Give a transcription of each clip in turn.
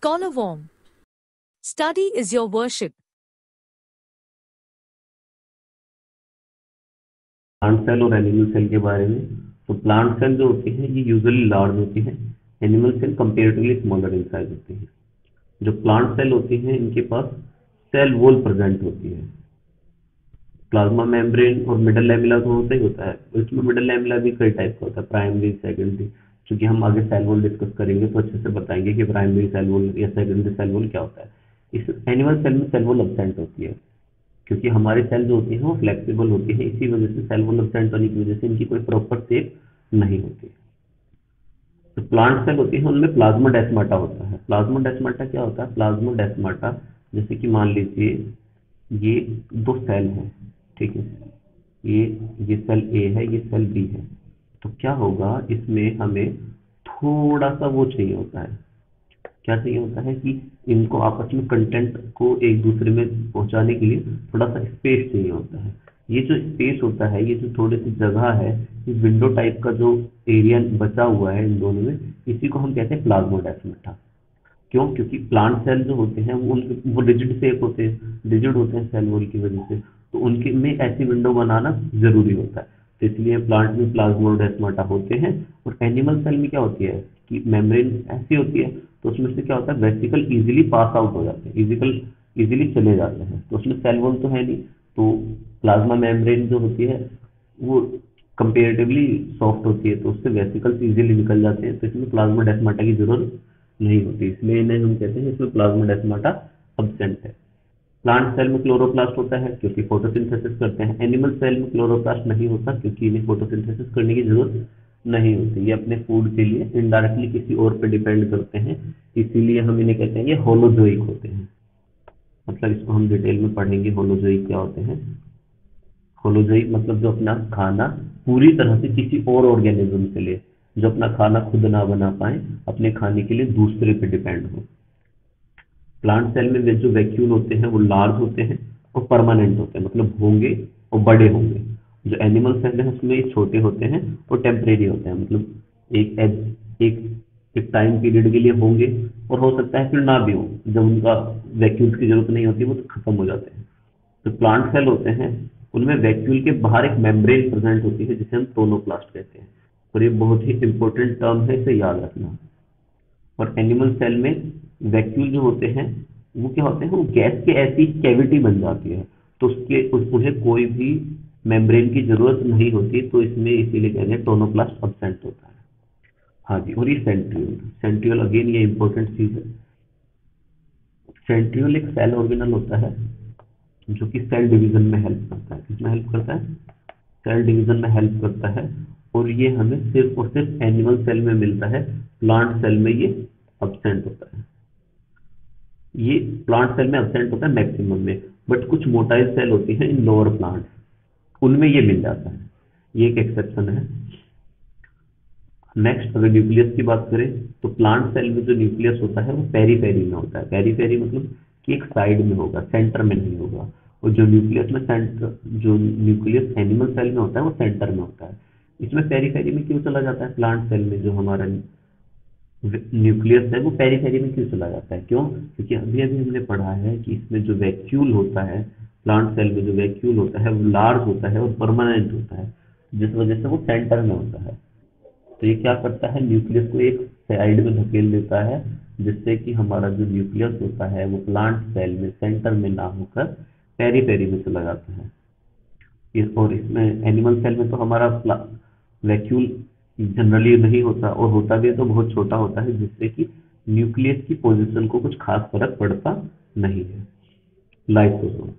Scholar warm. Study is your worship. Plant cell और animal cell के बारे में। तो प्लांट सेल जो होती हैं ये यूजुअली लार्ज होती हैं, animal cell comparatively smaller in size होती हैं। जो प्लांट सेल होती हैं इनके पास सेल वॉल प्रेजेंट होती है। प्लाज्मा मेम्ब्रेन और मिडल लैमेला तो होता ही होता है, इसमें मिडल लैमेला भी कई टाइप का होता है, प्राइमरी सेकेंडरी। क्योंकि हम आगे सेल वॉल डिस्कस करेंगे तो अच्छे से बताएंगे कि प्राइमरी सेल वॉल या सेकेंडरी सेल वॉल क्या होता है। इस एनिमल सेल में सेल वॉल एब्सेंट होती है, क्योंकि हमारी सेल जो होती है वो फ्लेक्सिबल होती है, इसी वजह से सेल वॉल एब्सेंट होने की वजह से इनकी कोई प्रॉपर शेप नहीं होती। तो प्लांट सेल होती है उनमें प्लाज्मोडेस्माटा होता है। प्लाज्मोडेस्माटा क्या होता है? प्लाज्मोडेस्माटा जैसे कि मान लीजिए ये दो सेल हैं, ठीक है, ये सेल ए है, ये सेल बी है। तो क्या होगा, इसमें हमें थोड़ा सा वो चाहिए होता है, क्या चाहिए होता है कि इनको आपस में कंटेंट को एक दूसरे में पहुंचाने के लिए थोड़ा सा स्पेस चाहिए होता है। ये जो स्पेस होता है, ये जो थोड़ी सी जगह है, ये विंडो टाइप का जो एरिया बचा हुआ है इन दोनों में, इसी को हम कहते हैं प्लाज्मोडेस्माटा। क्यों? क्योंकि प्लांट सेल जो होते हैं वो रिजिड शेप होते हैं, रिजिड होते हैं सेल वॉल की वजह से, तो उनके में ऐसी विंडो बनाना जरूरी होता है। तो इसलिए प्लांट में प्लाज्मोडेस्माटा होते हैं। और एनिमल सेल में क्या होती है कि मेम्ब्रेन ऐसी होती है, तो उसमें से क्या होता है, वेसिकल इजीली पास आउट हो जाते हैं, इजीली चले जाते हैं, तो उसमें सेल वॉल तो है नहीं। तो प्लाज्मा मेम्ब्रेन जो होती है वो कंपेरेटिवली सॉफ्ट होती है, तो उससे वेसिकल्स इजीली निकल जाते हैं, तो इसमें प्लाज्मोडेस्माटा की जरूरत नहीं होती, इसलिए इन्हें हम कहते हैं इसमें प्लाज्मोडेस्माटा एब्सेंट है। प्लांट सेल में क्लोरोप्लास्ट होता है क्योंकि फोटोसिंथेसिस करते हैं। एनिमल सेल में क्लोरोप्लास्ट नहीं होता क्योंकि इन्हें फोटोसिंथेसिस करने की जरूरत नहीं होती, ये अपने फूड के लिए इनडायरेक्टली किसी और पे डिपेंड करते हैं, इसीलिए हम इन्हें कहते हैं ये होलोजोइक होते हैं। मतलब इसको हम डिटेल में पढ़ेंगे, होलोजोइक क्या होते हैं। होलोजोइक मतलब जो अपना खाना पूरी तरह से किसी और ऑर्गेनिज्म से ले, जो अपना खाना खुद ना बना पाए, अपने खाने के लिए दूसरे पे डिपेंड हो। प्लांट सेल में जो वैक्यूल होते हैं वो लार्ज होते हैं और परमानेंट होते हैं, मतलब होंगे और बड़े होंगे। जो एनिमल सेल है उसमें छोटे होते हैं और टेम्परेरी होते हैं, मतलब एक एक टाइम पीरियड के लिए होंगे और हो सकता है फिर ना भी हो, जब उनका वैक्यूल्स की जरूरत नहीं होती वो तो खत्म हो जाते हैं। जो प्लांट सेल होते हैं उनमें वैक्यूल के बाहर एक मेम्ब्रेन प्रेजेंट होती है जिसे हम टोनोप्लास्ट कहते हैं, और ये बहुत ही इंपॉर्टेंट टर्म है, इसे याद रखना। और एनिमल सेल में वैक्यूल जो होते हैं वो क्या होते हैं, वो गैस के ऐसी कैविटी बन जाती है, तो उन्हें कोई भी मेम्ब्रेन की जरूरत नहीं होती, तो इसमें इसीलिए कहते हैं टोनोप्लास्ट एब्सेंट होता है। हाँ जी, और ये सेंट्रियोल, सेंट्रियोल अगेन ये इंपॉर्टेंट चीज है। सेंट्रियोल एक सेल ऑर्गेनल होता है जो कि सेल डिवीजन में हेल्प करता है। किसमें हेल्प करता है? सेल डिवीजन में हेल्प करता है, और ये हमें सिर्फ और सिर्फ एनिमल सेल में मिलता है, प्लांट सेल में ये एब्सेंट होता है। ये प्लांट सेल में एब्सेंट होता है मैक्सिमम में, बट कुछ मोटाइल सेल होती हैं इन लोअर प्लांट, उनमें ये मिल जाता है, ये एक एक्सेप्शन है। नेक्स्ट अगर न्यूक्लियस की बात करें तो प्लांट सेल में जो न्यूक्लियस होता है वो पेरीफेरी में होता है। पेरीफेरी मतलब कि एक साइड में होगा, सेंटर में नहीं होगा। और जो न्यूक्लियस एनिमल सेल में होता है वो सेंटर में होता है। इसमें पेरीफेरी में क्यों चला जाता है? प्लांट सेल में जो हमारा न्यूक्लियस है वो पेरीफेरी में क्यों चला जाता है? क्यों? क्योंकि अभी अभी हमने पढ़ा है कि इसमें जो वैक्यूल होता है, प्लांट सेल में जो वैक्यूल होता है वो लार्ज होता है और परमानेंट होता है, जिस वजह से वो सेंटर में होता है। तो ये क्या करता है, न्यूक्लियस को एक साइड में धकेल देता है, जिससे कि हमारा जो न्यूक्लियस होता है वो प्लांट सेल में सेंटर में ना होकर पेरीफेरी में चला जाता है। और इसमें एनिमल सेल में तो हमारा वैक्यूल जनरली नहीं होता, और होता भी है तो बहुत छोटा होता है, जिससे कि न्यूक्लियस की पोजीशन को कुछ खास फर्क पड़ता नहीं है। लाइसोसोम,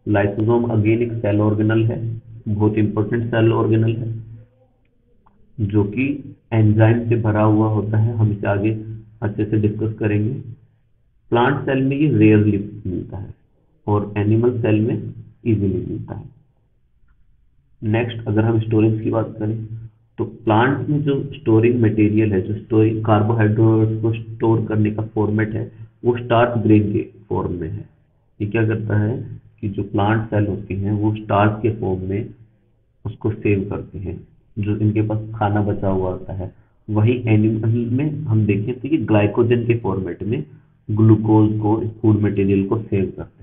लाइसोसोम अगेन एक सेल ऑर्गेनल है, बहुत इंपॉर्टेंट सेल ऑर्गेनल है, जो कि एंजाइम से भरा हुआ होता है। हम इसे आगे अच्छे से डिस्कस करेंगे। प्लांट सेल में ये रेयरली मिलता है और एनिमल सेल में इजीली मिलता है। नेक्स्ट अगर हम स्टोरेज की बात करें तो प्लांट में जो स्टोरिंग मटेरियल है, जो स्टोरिंग कार्बोहाइड्रेट्स को स्टोर करने का फॉर्मेट है, वो स्टार्च ग्रेन के फॉर्म में है। ये क्या करता है कि जो प्लांट सेल होती हैं वो स्टार्च के फॉर्म में उसको सेव करते हैं, जो इनके पास खाना बचा हुआ होता है। वही एनिमल में हम देखें तो कि ग्लाइकोजन के फॉर्मेट में ग्लूकोज को, फूड मटेरियल को सेव करते हैं।